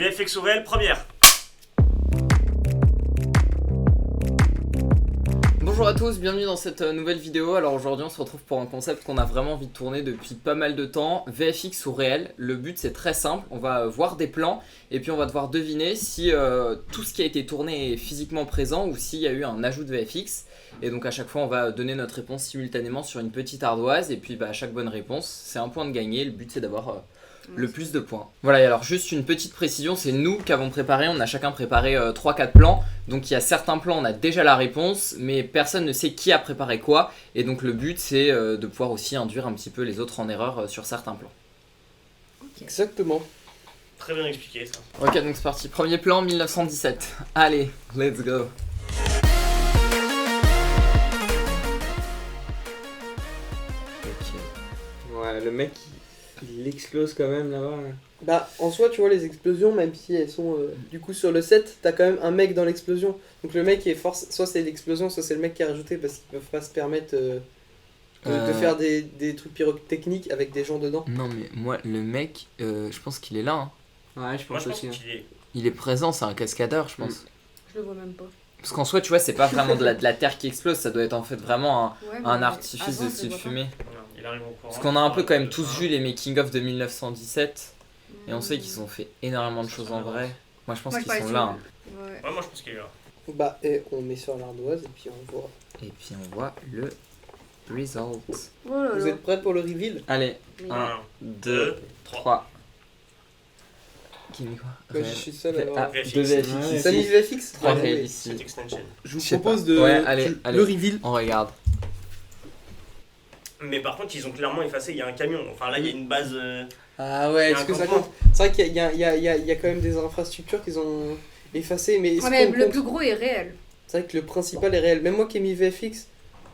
VFX ou réel, première. Bonjour à tous, bienvenue dans cette nouvelle vidéo. Alors aujourd'hui on se retrouve pour un concept qu'on a vraiment envie de tourner depuis pas mal de temps, VFX ou réel. Le but c'est très simple, on va voir des plans et puis on va devoir deviner si tout ce qui a été tourné est physiquement présent ou s'il y a eu un ajout de VFX. Et donc à chaque fois on va donner notre réponse simultanément sur une petite ardoise et puis à chaque bonne réponse c'est un point de gagné. Le but c'est d'avoir le plus de points. Voilà, et alors juste une petite précision, c'est nous qui avons préparé, on a chacun préparé 3-4 plans. Donc il y a certains plans, on a déjà la réponse, mais personne ne sait qui a préparé quoi. Et donc le but c'est de pouvoir aussi induire un petit peu les autres en erreur sur certains plans. Okay. Exactement. Très bien expliqué ça. Ok, donc c'est parti. Premier plan, 1917. Allez, let's go. Ok. Ouais, le mec il explose quand même là-bas. Bah en soi tu vois les explosions, même si elles sont du coup sur le set, t'as quand même un mec dans l'explosion. Donc le mec est soit c'est l'explosion, soit c'est le mec qui a rajouté parce qu'ils peuvent pas se permettre de faire des trucs pyrotechniques avec des gens dedans. Non mais moi le mec, je pense qu'il est là. Hein. Ouais, je pense aussi. Il est présent, c'est un cascadeur je pense. Je le vois même pas. Parce qu'en soi tu vois c'est pas vraiment de la terre qui explose, ça doit être en fait vraiment un artifice de style fumée. Il arrive au courant. Parce qu'on a un peu quand même tous vu les making of de 1917 et on sait qu'ils ont fait énormément de choses en vrai. Moi je pense qu'ils sont là. Hein. Ouais, moi je pense qu'il est là. Bah et on met sur l'ardoise et puis on voit. Et puis on voit le result. Oh là là. Vous êtes prêts pour le reveal? Allez, Oui. 1, 2, 3. Qui met quoi? Moi je suis seul alors. VFX. 2 VFX. T'as mis VFX? 3 Allez, réels ici. Cette extension. je vous Je sais propose pas. de Ouais, allez. le reveal. On regarde. Mais par contre, ils ont clairement effacé, il y a un camion. Enfin là, il y a une base. Ah ouais, Il y a est-ce un que ça campement. compte? C'est vrai qu'il y a quand même des infrastructures qu'ils ont effacées, mais est-ce Ouais, mais qu'on le compte? plus gros est réel. C'est vrai que le principal est réel. Même moi qui ai mis VFX.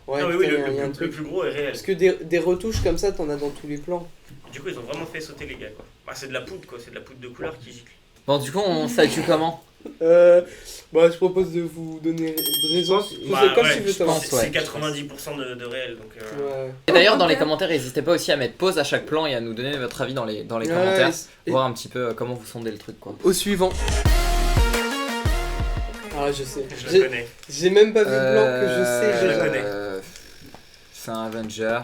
Ouais, non, mais putain, oui, il y a un le truc. plus gros est réel. Parce que des retouches comme ça, t'en as dans tous les plans. Du coup, ils ont vraiment fait sauter les gars quoi. Bah, c'est de la poudre quoi, c'est de la poudre de couleur qui gicle. Bon, du coup, on statue comment? Bah, je propose de vous donner raison. Bah, Comme ouais, tu veux, je Thomas. pense. Ouais. C'est 90% de réel donc. Ouais. Et d'ailleurs, dans les commentaires, n'hésitez pas aussi à mettre pause à chaque plan et à nous donner votre avis dans les commentaires. et- Voir un petit peu comment vous sondez le truc quoi. Au suivant. Ah, je sais. Je le connais. J'ai même pas vu le blanc que je sais. je le déjà. connais. C'est un Avenger.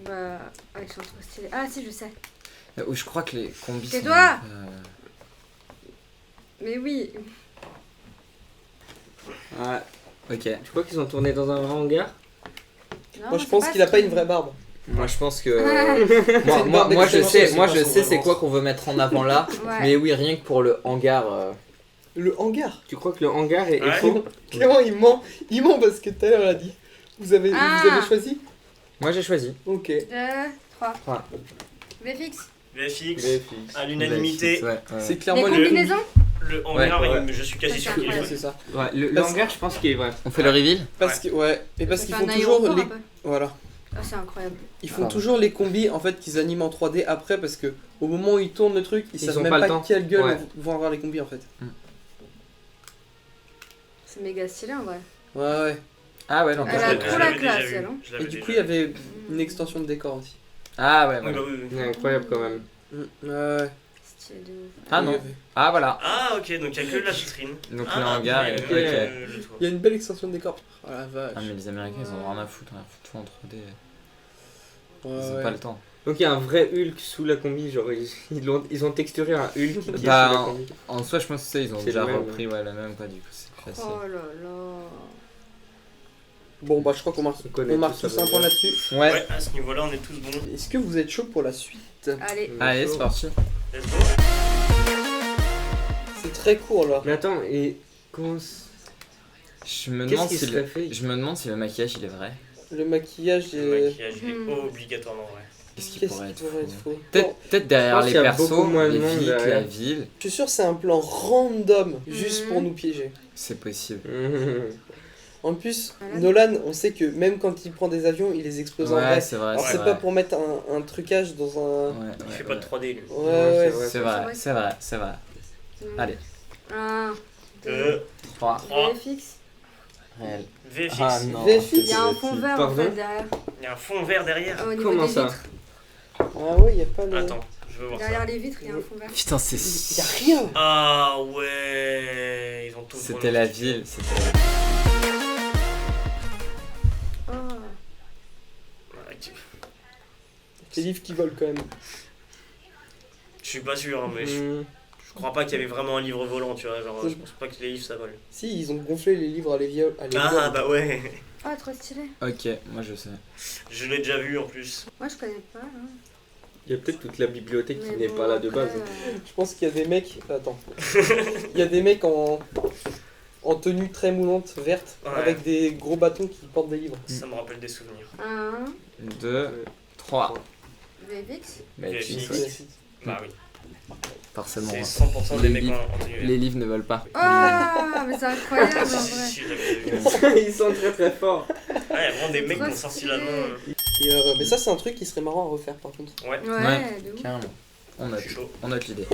Bah, ils sont trop stylés. Ah si, je sais. Où je crois que les combis sont... Tais-toi. Mais oui. Ouais. Ok. Tu crois qu'ils ont tourné dans un vrai hangar? Non, Moi, je c'est pense qu'il a ce pas qui- une vraie barbe. Moi je pense que... Ouais. moi je sais, c'est moi pas je son sais vrai c'est nom. quoi qu'on veut mettre en avant là. Mais oui, rien que pour le hangar... Le hangar. Tu crois que le hangar est Ouais. faux? Clément, il ment parce que tout à l'heure, il a dit. Vous avez choisi? Moi j'ai choisi. Ok. 3. Trois. VFX. VFX, VFX. à l'unanimité, Ouais, ouais. C'est Les clairement combinaisons. le hangar, Ouais, ouais. je suis quasi Ça, sûr c'est qu'il est Ouais, vrai. c'est ça. Ouais, le Parce- hangar, je pense qu'il est vrai. On fait le reveal? Parce que et parce Ça qu'ils fait font un toujours aéroport, les un peu. voilà. Ah, c'est incroyable. Ils font Ah. toujours les combis en fait qu'ils animent en 3D après parce que au moment où ils tournent le truc, ils savent ont même pas le pas temps. quelle gueule Ouais. vont avoir les combis en fait. C'est méga stylé en vrai. Ouais. Ah ouais, non. Elle Je a l'avais- trop je la l'avais classe, déjà vu. elle, hein. Je l'avais Et du déjà coup, il y vu. avait une extension de décor aussi. Ah ouais, Oui, voilà. bah oui, oui. Ouais, incroyable quand même. Ouais. Stylé de ouf. Ah non. Ah voilà. Ah ok, donc il n'y a que la vitrine. Donc Ah, le hangar ouais, est... le- Ok. le toit. Il y a une belle extension de décor. Oh la vache. Ah mais les Américains ils ont rien à foutre, hein. Tout en 3D. Ils ont Ouais. pas le temps. Donc il y a un vrai Hulk sous la combi, genre ils ont texturé un Hulk qui est sous Bah, la combi. En soi je pense que ça ils ont C'est déjà le même, repris la même quoi du coup c'est plus facile. Oh là là. Bon bah je crois qu'on marque, On connaît on marque tous tous ça, un ouais. point là-dessus. Ouais. Ouais, à ce niveau-là, on est tous bons. Est-ce que vous êtes chaud pour la suite? Allez. Allez c'est parti. Let's go. C'est très court là. Mais attends, et comment Je me Qu'est-ce demande qui si serait le... fait? Je me demande si le maquillage il est vrai. Le maquillage Le est... maquillage, il est Hmm. obligatoirement vrai. Qu'est-ce qui Qu'est-ce pourrait qui être pourrait être faux faux? Peut-être derrière pense les qu'il y a persos, beaucoup moins de les monde vies, derrière. la ville. Je suis sûr que c'est un plan random juste Mhm. pour nous piéger. C'est possible. En plus, Voilà. Nolan, on sait que même quand il prend des avions, il les explose en Ouais vrai. c'est vrai. Alors c'est c'est vrai. pas pour mettre un trucage dans un... Ouais, Il ouais, fait pas de ouais. 3D lui. Ouais, Ouais, ouais. c'est vrai. C'est vrai, c'est vrai, c'est vrai. Allez. 1, 2, 3. 3, VFX. Réel. VFX. Ah non. VFX. Il y a un fond vert en Pardon fait derrière. Il y a un fond vert derrière. Au niveau Comment des ça? vitres. Ah ouais, y a pas le... Attends, Je veux voir ça. Derrière les vitres, il y a un fond vert. Putain, c'est. Y a rien. Ah ouais, ils ont tout. C'était la ville. C'était la... Oh. Ouais, Les livres qui volent quand même. je suis pas sûr, hein, mais je crois pas qu'il y avait vraiment un livre volant, tu vois. Genre, je pense pas que les livres ça vole. Si, ils ont gonflé les livres à l'évier. Ah bah ouais, Ah, trop stylé. Ok, moi je sais. je l'ai déjà vu en plus. Moi, je connais pas. Hein. Il y a peut-être toute la bibliothèque qui Mais n'est bon, pas là de après, base. Je pense qu'il y a des mecs. Attends. Il y a des mecs en tenue très moulante, verte, Ouais. avec des gros bâtons qui portent des livres. Ça me rappelle des souvenirs. 1, 2, 3. VFX. Bah, VFX. tu sais, Ouais. Bah oui, forcément. c'est hein. 100% Les des mecs livres. en tenue. Les livres ne volent pas. Oh, mais c'est incroyable en Si, vrai. si, j'avais vu. Ils sont très très forts. Ah, il y a vraiment des mecs qui Trop ont sorti stylé. l'annonce. Et, mais ça, c'est un truc qui serait marrant à refaire par contre. Ouais, Ouais, de ouf. Carrément. On je note. suis chaud. On note l'idée.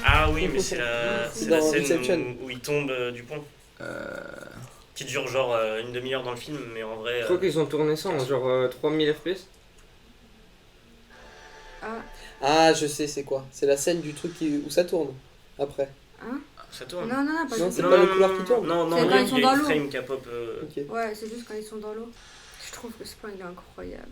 Ah oui, mais c'est la Dans scène Inception. où il tombe du pont. Qui dure genre une demi-heure dans le film, mais en vrai. Je crois qu'ils ont tourné ça en genre 3000 FPS. Ah, Ah, je sais, c'est quoi. C'est la scène du truc où ça tourne. Après. hein. Ça tourne. Non, non, non, pas Non, du c'est tout. pas les couleurs qui tournent. Non, non, C'est il y quand a ils sont il y dans a une l'eau. frame qui a pop. Ok. Ouais, c'est juste quand ils sont dans l'eau. Je trouve que ce plan il est incroyable.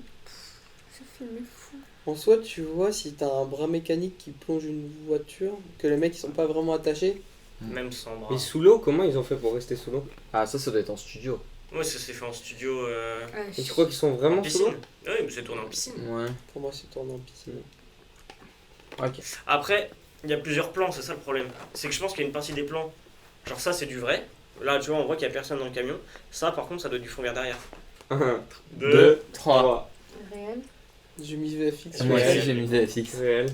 Ce film est fou. En soi, tu vois, si t'as un bras mécanique qui plonge une voiture, que les mecs ils sont pas vraiment attachés, Même sans bras. Mais sous l'eau, comment ils ont fait pour rester sous l'eau? Ah, ça doit être en studio. Ouais, ça s'est fait en studio. Ouais, Et tu crois qu'ils sont En vraiment sous l'eau? piscine. Oui, mais c'est tourné en piscine. Ouais. pour moi c'est tourné en piscine. Ok. Après, il y a plusieurs plans, c'est ça le problème. C'est que je pense qu'il y a une partie des plans. Genre, ça c'est du vrai. Là, tu vois, on voit qu'il y a personne dans le camion. Ça, par contre, ça doit être du fond vert derrière. 1, 2, 3. 3. Réel. J'ai mis VFX. Moi Ouais. aussi j'ai mis VFX. Réel.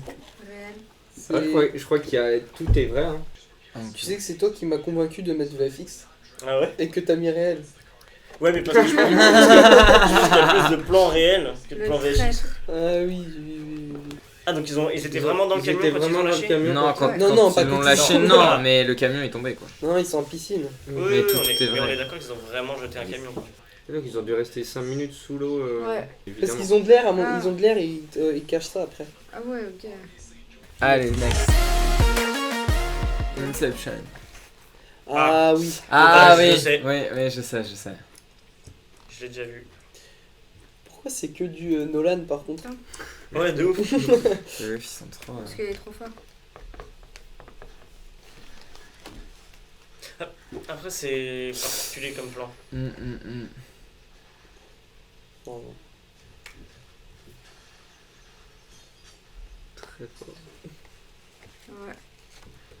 Réel. C'est- Ah, je crois qu'il y a... tout est vrai. Hein. Tu sais que c'est toi qui m'as convaincu de mettre VFX Ah ouais? et que t'as mis réel. Ouais, mais parce que je pense qu'il y a plus de plans réels que de Le plans VFX. traître. Ah oui, oui. Ah, donc ils étaient vraiment dans le Ils camion étaient quand ils vraiment ont dans le lâché? camion. Non, quand, Ouais. Non, quand non, ils pas l'ont que lâché, tout. non, mais le camion est tombé quoi. Non, ils sont en piscine. Oui, Mais oui, tout on est est, mais on vrai. est d'accord qu'ils ont vraiment jeté un camion. C'est là qu'ils ont dû rester 5 minutes sous l'eau. Ouais. Parce Évidemment. qu'ils ont de l'air, Ah. ils ont de l'air et ils cachent ça après. Ah ouais, ok. Allez, next. Inception. Ah oui. Ah Ouais, je oui, sais. oui, je sais. Je l'ai déjà vu. Pourquoi c'est que du Nolan par contre? Ouais, de ouf. Les refs, ils sont trop. Parce qu'il est trop fort. Après, c'est particulier comme plan. Non, non. Très fort. Ouais.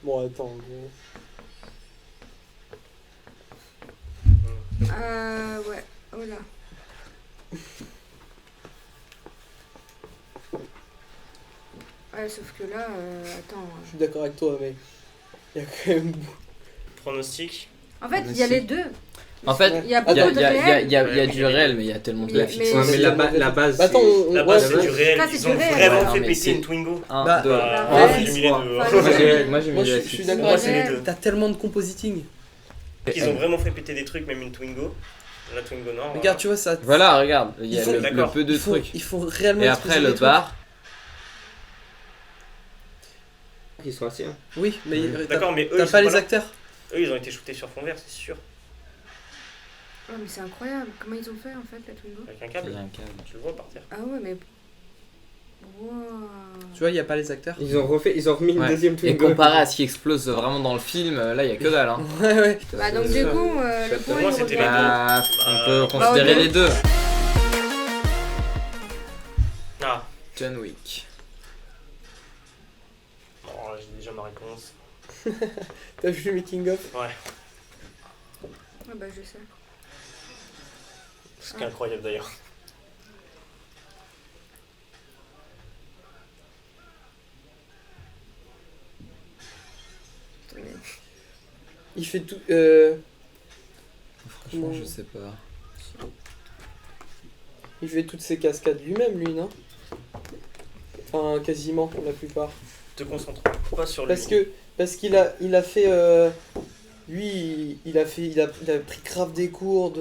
Bon, attends, gros. Ouais. Oh là. Ouais, sauf que là, attends. Je suis d'accord avec toi, mec. Il y a quand même. Pronostic. En fait, il y a les deux. En fait, Il y a il y a, beaucoup de réel. y a du réel, mais il y a tellement de Mais- VFX. mais- Ouais, mais la base. Attends, c'est- La ouais, base, c'est- c'est du réel. Ça, c'est Ils du ont réel. vraiment Ouais, non, fait mais péter c'est- une Twingo. 1, Bah, 2, Bah, 3. j'ai mis les deux. Enfin, Moi le- j'ai mis Moi, je VFX. suis d'accord Moi, avec c'est les Ouais. deux. T'as tellement de compositing. Ils ont vraiment fait péter des trucs, même une Twingo. La Twingo Nord. Regarde, tu vois, ça. Voilà, regarde, il y a Ils font- le D'accord. peu de ils font, trucs. ils font réellement Et exploser après le des trucs. bar. Ils sont assis. Hein. Oui, mais D'accord, mais eux, t'as ils pas sont les là. acteurs. Eux, ils ont été shootés sur fond vert, c'est sûr. Oh, mais c'est incroyable. Comment ils ont fait en fait la Twingo? Avec un Il y câble. a un câble. Tu le vois par terre. Ah ouais, mais. Wow. Tu vois, il y a pas les acteurs. Ils ont remis une Ouais. deuxième Et Twingo. comparé à ce qui explose vraiment dans le film, là il y a que dalle. Hein. Ouais, ouais. Bah, donc, du coup, le point moi, il c'était revient. les Bah, on peut Bah, considérer ok. les deux. Ah, John Wick. bon, j'ai déjà ma réponse. T'as vu le making of? Ouais, Ah bah, je sais. ce qui est incroyable d'ailleurs. Attendez. Il fait tout. Franchement, Non. je sais pas. Il fait toutes ses cascades lui-même, lui, non? Enfin, quasiment, pour la plupart. Te concentre pas sur lui. Parce qu'il a fait. Lui, il a pris grave des cours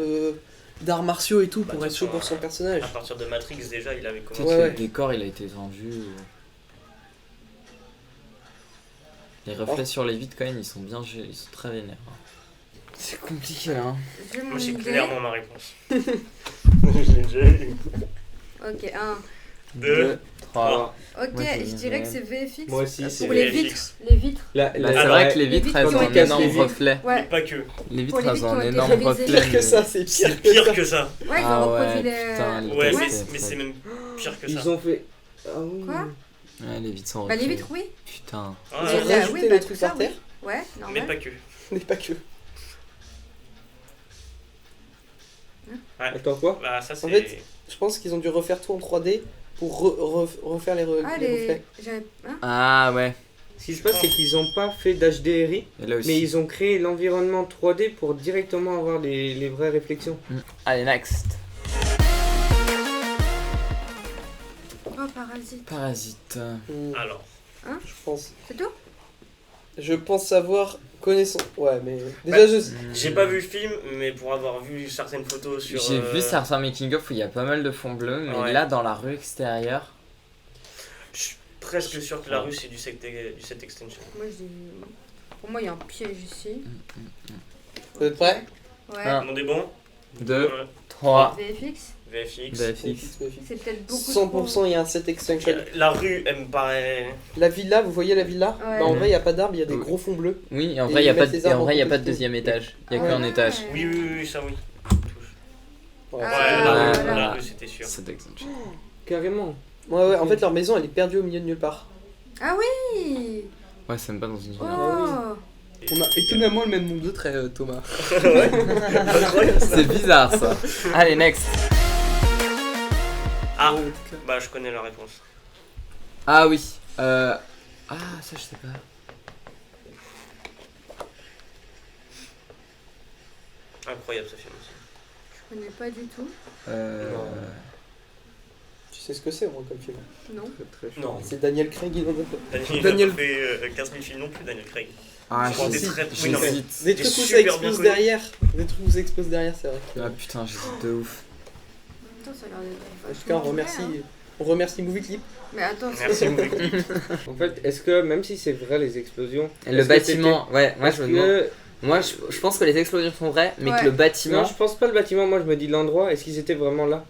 d'arts martiaux et tout Bah, pour de être chaud toute pour façon, son personnage. À partir de Matrix, déjà, il avait Peut-être commencé. Ouais, que ouais. le décor il a été vendu. Les reflets sur les vitres quand même ils sont bien ils sont très vénères. C'est compliqué là. Hein. J'ai mon Moi, j'ai idée. clairement ma réponse. Je l'ai déjà eu. Ok, 1. 2, 3. Ok, Moi, j'ai je mis dirais que réel. c'est VFX. Moi aussi, c'est Pour les VFX. vitres. Les vitres. Là, Bah, c'est Alors, vrai que les les vitres vitres elles qui ont ont un été énorme cassées. reflet. Ouais. pas que. Les vitres Pour les elles vitres ont qui un ont été énorme brisées. reflet. Pire que mais- ça, c'est C'est pire que ça. pire que ça. Ouais, ils Ah ont reproduit ouais, les. putain, les Ouais, vitres, mais c'est même pire que ça. ils ont fait. Ah oui. Quoi Ouais, les vitres sont Bah, les reflets. vitres, oui. Putain. Ah, Ils ont ouais, Bah, rajouté oui, les bah, trucs tout ça, par terre, Ouais, mais normal. pas que. mais pas que. Attends, quoi? Bah, ça, c'est. En fait, je pense qu'ils ont dû refaire tout en 3D pour refaire les Ah, les les. reflets. J'avais. Hein Ah ouais. Ce qui se passe, c'est qu'ils ont pas fait d'HDRI, Et là aussi. mais ils ont créé l'environnement 3D pour directement avoir les vraies réflexions. Allez next. Oh, parasite. Parasite. Alors, Je pense. C'est tout Je pense savoir connaissant. Ouais, mais déjà je. j'ai pas vu le film, mais pour avoir vu certaines photos sur. J'ai vu certains making of où il y a pas mal de fond bleu, mais Ouais. là dans la rue extérieure. Je suis presque sûr que la rue, c'est du set extension. Moi, j'ai. Pour moi, il y a un piège ici. Vous êtes prêts? Ouais. Ah. On est bon 2, Ouais. 3. VFX. VFX. VFX. C'est peut-être beaucoup 100% il y a un set extension. La rue, elle me paraît. La villa, vous voyez la villa? Ouais. Bah en vrai il y a pas d'arbres, il y a des Oui. gros fonds bleus. Oui, et en Et vrai il y a ils pas mettent de, les et en arbres vrai, y a en pas de côté. deuxième étage. Il y a Ah qu'un ouais. étage. Oui, oui, oui, ça oui. Ouais, Ouais, Ah, la, ouais, rue, voilà. la rue, c'était sûr. C'est d'exemple. Carrément. ouais, en fait leur maison elle est perdue au milieu de nulle part. Ah oui. Ouais, c'est même pas dans une ville. Oh. On a étonnamment le même nombre de traits, Thomas. Incroyable, ça. C'est bizarre ça. Allez, next. Ah, bah je connais la réponse. Ah oui. Ah, ça je sais pas. Incroyable ce film aussi. Je connais pas du tout. Tu sais ce que c'est moi comme film? Non. Très, très Non, C'est Daniel Craig, il en a fait. Daniel Daniel- a pas fait 15 000 films non plus, Daniel Craig. Ah, Je crois des j'hésite, très- oui, non, mais- j'hésite. Des Il est trucs où ça super bien explose connu. derrière. Des trucs où ça explose derrière, c'est vrai. Ah putain, j'hésite de ouf. Attends, ça a l'air d'être. En tout cas, on remercie Movie Clip. Mais attends, Merci beaucoup. En fait, est-ce que même si c'est vrai les explosions, Et le est-ce que bâtiment, ouais, moi est-ce je me demande. que... Moi je pense que les explosions sont vraies, mais Ouais. que le bâtiment. Non, je pense pas le bâtiment, moi je me dis l'endroit, est-ce qu'ils étaient vraiment là?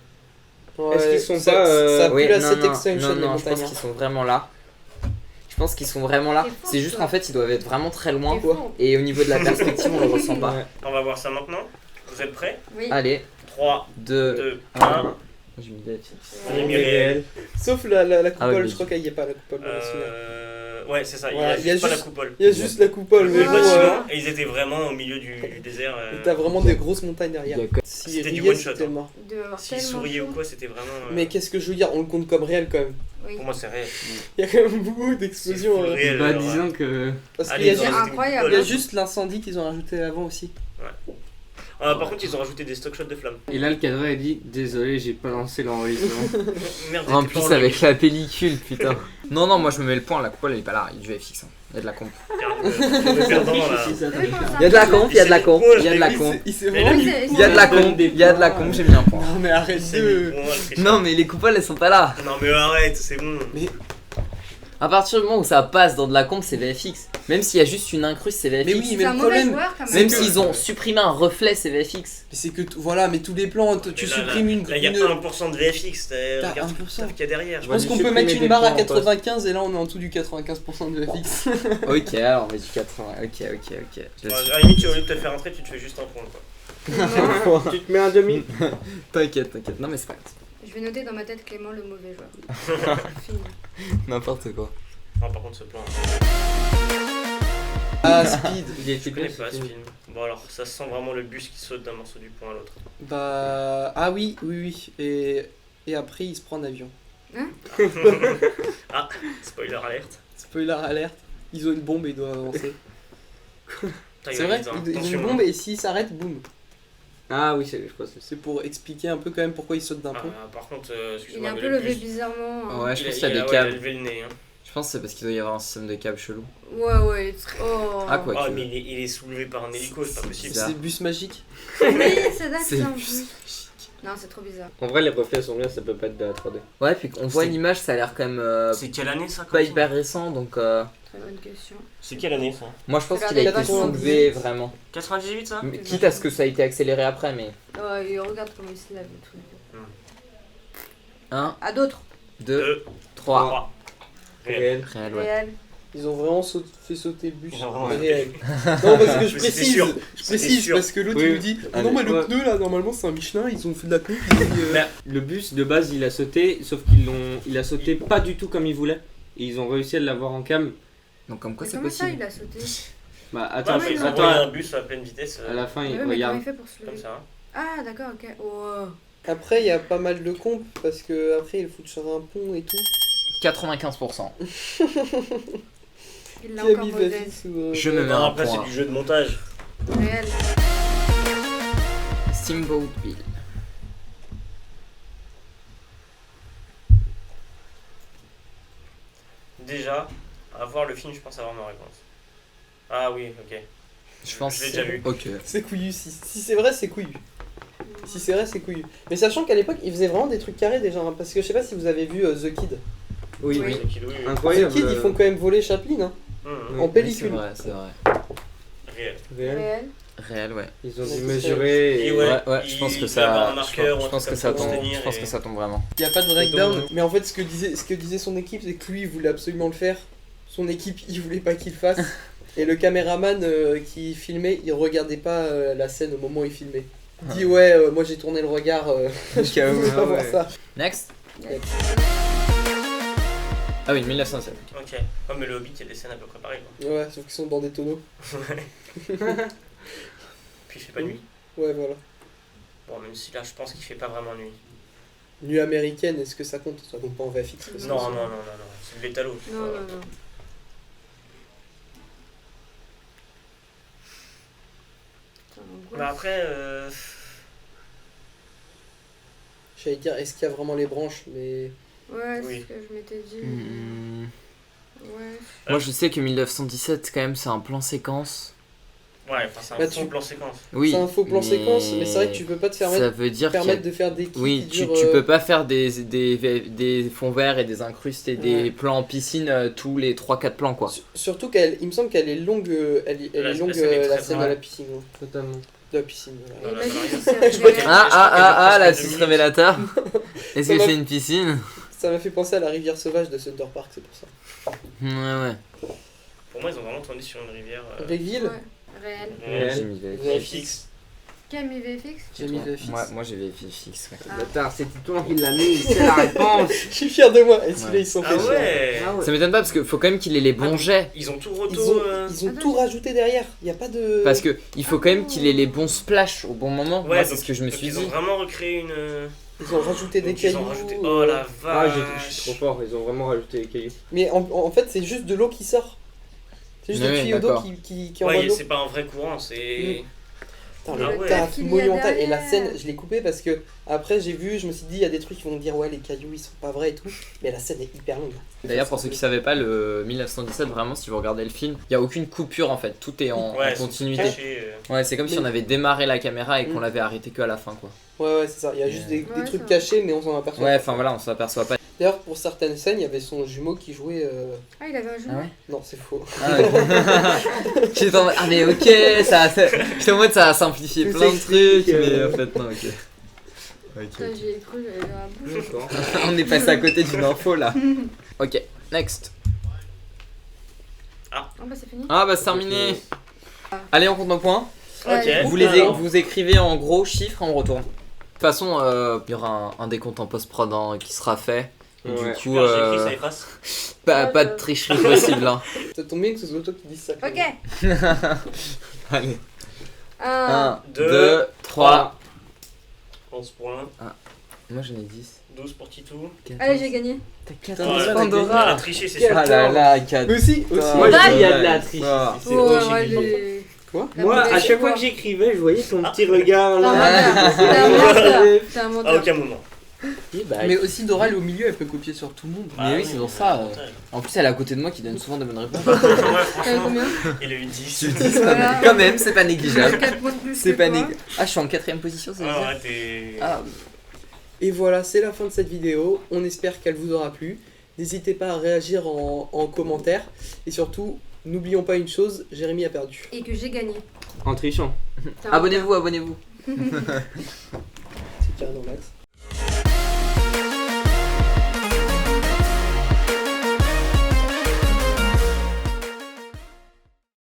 Ouais, Est-ce qu'ils sont ça, pas, Ça pue Oui, la non, set non, extension non, des non, je pense montagnes. qu'ils sont vraiment là. Je pense qu'ils sont vraiment là. C'est faux, C'est juste ça. qu'en fait, ils doivent être vraiment très loin. C'est faux. Et au niveau de la perspective, on le ressent pas. Ouais. On va voir ça maintenant. Vous êtes prêts? Oui. Allez, 3, 2, 2, 1. 1. J'ai mis des affiches. On est mis réel. Sauf la coupole, Ah ouais, je crois qu'il n'y a pas la coupole. dans le cinéma. Ouais, c'est ça, Voilà, il y a juste pas la coupole. Il y a juste la coupole, Mais mais le bon, bâtiment, et ils étaient vraiment au milieu du désert. t'as vraiment des grosses montagnes derrière. Il y a que- Si C'était du riait, one shot, c'était hein. mort. Il devait avoir S'ils tellement souriaient chaud. ou quoi, c'était vraiment. Mais qu'est-ce que je veux dire, on le compte comme réel quand même. Oui. Pour moi, c'est réel. Il y a quand même beaucoup d'explosions. C'est full réel. Bah, alors, disons que. Parce qu'il Allez, y a ils ont C'est juste- rajouté une incroyable. il y a coupole. juste l'incendie qu'ils ont rajouté avant aussi. Par contre, ils ont rajouté des stock shots de flammes. Et là, le cadreur a dit désolé, j'ai pas lancé l'enregistrement. Merde, En j'étais pas plus, avec la pellicule, putain. Non, non, moi je me mets le point, la coupole elle est pas là, il y a du FX. Hein. Il y a de la comp. le perdant là. Il y a de la comp, il y a de la comp, il y a de la comp. Il s'est Mais vraiment. là, Il y a de la comp, il y a de la comp, j'ai mis un point. Non mais arrête C'est de. bon, le tricheur. Non, mais les coupoles elles sont pas là. Non, mais arrête, c'est bon. À partir du moment où ça passe dans de la comp, c'est VFX. Même s'il y a juste une incruste, c'est VFX. Mais oui, C'est mais un le mauvais problème. joueur quand même. Même que- s'ils ont supprimé un reflet, c'est VFX. C'est que voilà, mais tous les plans, tu Mais là, supprimes une. Là, il y a une- 1% de VFX. T'as Regarde 1%. ce qu'il y a derrière. Je Ouais, pense mais qu'on peut supprimer mettre des une barre à points en poste. 95 et là on est en dessous du 95% de FX. Ok, alors on va du 80. Ok, ok, ok. Je À laisse- la limite, au lieu de te faire entrer, tu te fais juste un point. Quoi. Tu te mets un demi. T'inquiète, t'inquiète. Non, mais c'est pas grave. Je vais noter dans ma tête Clément le mauvais joueur. Fini. N'importe quoi. Non, par contre, ce plan. Ah, Speed. Il était Je connais bien, pas ce ce film. film. Bon, alors, ça sent vraiment le bus qui saute d'un morceau du pont à l'autre. Bah. Ah oui, oui, oui. Et après il se prend en avion. Spoiler alerte. Spoiler alerte. Ils ont une bombe et ils doivent avancer. Putain, C'est il vrai, vite, hein. ils ont une Attention, bombe hein. et s'ils s'arrêtent, boum. Ah oui, je crois que c'est ça. C'est pour expliquer un peu quand même pourquoi ils sautent d'un pont. Par contre, Il est excuse-moi, un mais peu le levé bus. bizarrement. hein. Ouais, je Il pense a, qu'il y a des ouais, il a câbles. levé le nez. Hein. Je Je pense que c'est parce qu'il doit y avoir un système de câbles chelou. Ouais. Oh. Ah, quoi. Ah, que- mais il est soulevé par un hélico, c'est pas C'est possible. bizarre. C'est bus magique. Oui, c'est d'accord. C'est en juste- plus. Non, c'est trop bizarre. En vrai, les reflets sont bien, ça peut pas être de la 3D. Ouais, puis on voit C'est- l'image, ça a l'air quand même C'est quelle année ça pas comme hyper film récent, donc Très bonne question. C'est quelle année ça moi je pense C'est qu'il a vers été 98. soulevé vraiment. 98 ça Mais quitte à ce que ça a été accéléré après, mais. Ouais, et regarde comment il se lève et tout. 1, À d'autres. 2, 2, 3. 3. Réel. Réel. Réel, ouais. Réel. Ils ont vraiment fait sauter le bus. Ils ont vraiment réel. Non, parce que je Mais c'était précise. sûr. Je C'était précise sûr. parce que l'autre Oui. il nous dit Ah, non, mais le ouais. pneu là, normalement c'est un Michelin, ils ont fait de la coupe. Mais- Le bus de base il a sauté, sauf il a sauté pas du tout comme il voulait. Et ils ont réussi à l'avoir en cam. Donc, comme quoi Mais c'est comment ça, possible. il a sauté? Bah Ouais, attends, mais ils ont attends, envoyé un bus à pleine vitesse. à la fin, Mais ouais, mais comment regarde. il fait pour se Comme lever? ça. Ah, d'accord, ok. Oh. Après, il y a pas mal de comptes parce que après ils foutent sur un pont et tout. 95%. Il l'a Qui a encore mis mauvaise. Vafix ou. Je me mets Non, un après, point. c'est du jeu de montage. Réel. Steamboat Bill. Déjà, à voir le film, je pense avoir ma réponse. Ah oui, ok. Je pense. Je l'ai déjà vu. Ok. C'est couillu. Si c'est vrai, c'est couillu. Si c'est vrai, c'est couillu. Mais sachant qu'à l'époque, ils faisaient vraiment des trucs carrés déjà. Hein, parce que je sais pas si vous avez vu The Kid. Oui, Oui. C'est qui, oui, oui. incroyable. The Kid, ils font quand même voler Chaplin hein, Mmh, en Oui, pellicule. c'est vrai, c'est vrai. réel. Réel. Réel. Réel, ouais. Ils ont Ouais, dû c'est mesurer. Et Et... ouais. Ouais, je pense il que peut avoir ça. un marqueur ou Je un pense truc que comme ça ça pour tombe. tenir Je pense et- que ça tombe vraiment. Il n'y a pas de breakdown, Donc, mais en fait, ce que disait son équipe, c'est que lui, il voulait absolument le faire. Son équipe, il voulait pas qu'il le fasse. Et le caméraman qui filmait, il regardait pas la scène au moment où il filmait. Il dit ouais, moi j'ai tourné le regard, je voulais pas ouais. voir ça. Next. Next. Ah oui, 1907. Ok. Ouais, mais le Hobbit, il y a des scènes à peu près pareilles. Quoi. Ouais, sauf qu'ils sont dans des tonneaux. Puis il fait pas nuit. Ouais, voilà. Bon, même si là, je pense qu'il fait pas vraiment nuit. Nuit américaine, est-ce que ça compte? Ça compte pas en VFX. parce que Non, c'est- non, non, non, non. C'est de l'étalo. Non, non, non. Putain, Bah angoisse. après, J'allais dire, est-ce qu'il y a vraiment les branches? Mais. Ouais, c'est Oui. ce que je m'étais dit. Hmm. Ouais. Moi je sais que 1917 quand même c'est un plan séquence. ouais, enfin, c'est un Bah, faux tu- plan séquence. Oui. C'est un faux plan séquence, mais c'est vrai que tu peux pas te Ça permettre, veut dire qu'il y a- permettre de faire des kits Oui, qui tu durent, peux pas faire des fonds verts et des incrustes et des Ouais. plans en piscine tous les 3-4 plans quoi. Surtout il me semble qu'elle est longue, elle La est longue scène est la très scène longue. de la piscine. Ouais. Totalement. De la piscine, voilà. Et Voilà, imagine ça si arrive. c'est Je crois qu'il y réel. a- Ah ah ah ah, la Presque 2 petite minutes. révélateur. Est-ce Ça que m'a- c'est une piscine? Ça m'a fait penser à la rivière sauvage de Thunder Park, c'est pour ça. Ouais ouais. Pour moi, ils ont vraiment tourné sur une rivière. Régville, Ouais. Réel. Réel. J'ai mis VFX. VFX. Qui a mis VFX? j'ai mis VFX. Moi j'ai VFX. Ouais. Ah. Bâtard, c'est toi qui l'a mis, c'est la réponse. Je suis fier de moi, et celui-là Ouais. ils sont Ah fait chier. ouais Ah ouais. Ça m'étonne pas parce qu'il faut quand même qu'il ait les bons jets. Ils ont tout Ils roto. ont, ils ont Attends, tout je- rajouté derrière, il n'y a pas de. Parce que il faut quand même qu'il ait les bons splash au bon moment. Moi, c'est donc- ce que je me donc suis ils dit. ont vraiment recréé une. Ils ont rajouté des Donc ils cailloux. ont rajouté. Oh la Ah, vache. je suis trop fort, ils ont vraiment rajouté les cailloux. Mais en fait, c'est juste de l'eau qui sort. C'est juste Ouais, le tuyau d'eau d'accord. qui envoie Ouais, de l'eau. c'est pas un vrai courant, c'est. Putain, Ah le ouais. taf Qu'il y a monumental. Et la derrière. scène, je l'ai coupé parce que après j'ai vu, je me suis dit, il y a des trucs qui vont me dire, ouais, les cailloux ils sont pas vrais et tout. Mais la scène est hyper longue. D'ailleurs, pour ceux qui savaient pas, le 1917, vraiment, si vous regardez le film, il y a aucune coupure en fait. Tout est en Ouais, continuité. caché, Ouais, c'est comme si Mais- on avait démarré la caméra et qu'on Mm. l'avait arrêté que à la fin quoi. Ouais, c'est ça. Il y a juste des Ouais, trucs ça va. cachés, mais on s'en aperçoit. Ouais, pas. enfin voilà, on s'aperçoit pas. D'ailleurs, pour certaines scènes, il y avait son jumeau qui jouait. Ah, il avait un jumeau. Ah ouais. Non, c'est faux. Ah, ouais. J'étais en mode, ah mais ok, j'étais en mode ça a simplifié Tout plein de s'explique, trucs, mais en fait non, ok. Putain, j'y ai cru, j'avais dans la bouche. D'accord. On est passé à côté d'une info là. Ok, next. Ah bah c'est fini. Ah bah c'est terminé. Allez, on compte nos points. Ok. Vous vous écrivez en gros chiffres et on retourne. De toute façon, il y aura un décompte en post-prod hein, qui sera fait. Et Ouais. du coup, Super, j'ai écrit, ça efface. pas de tricherie possible. Hein. Ça tombe bien que ce soit toi qui dis ça. Ok. Allez. 1. 1, deux, 2, 3. 11 pour l'un, Moi j'en ai 10. 12 pour Titou. Allez, j'ai gagné. T'as Oh, 14 elle a Pandora. triché, c'est Quel- sûr. Ah là là, 4. Mais aussi, aussi. Moi, Bah, il y a de la triche. Ah. ici, c'est Oh, horrible. ouais, j'ai. Quoi La Moi, bouteille, à c'est chaque fois quoi que j'écrivais, je voyais ton petit regard T'es un là. menteur. T'es un menteur. T'es un À menteur. aucun moment. copier, bah. Mais aussi Dora, elle est au milieu, elle peut copier sur tout le monde. Mais oui, c'est pour ça, avantage. En plus, elle est à côté de moi qui donne souvent de bonnes réponses. Ouais, T'avais franchement, combien? il a eu 10. Voilà. Quand même, c'est pas négligeable. 4 points de plus. C'est que pas toi. négligeable. Ah, je suis en 4ème position, ça veut Ah dire ouais, t'es. Ah, Et voilà, c'est la fin de cette vidéo. On espère qu'elle vous aura plu. N'hésitez pas à réagir en commentaire. Et surtout, n'oublions pas une chose, Jérémy a perdu. Et que j'ai gagné. En trichant. T'as un abonnez-vous, abonnez-vous. C'est carré dans l'axe.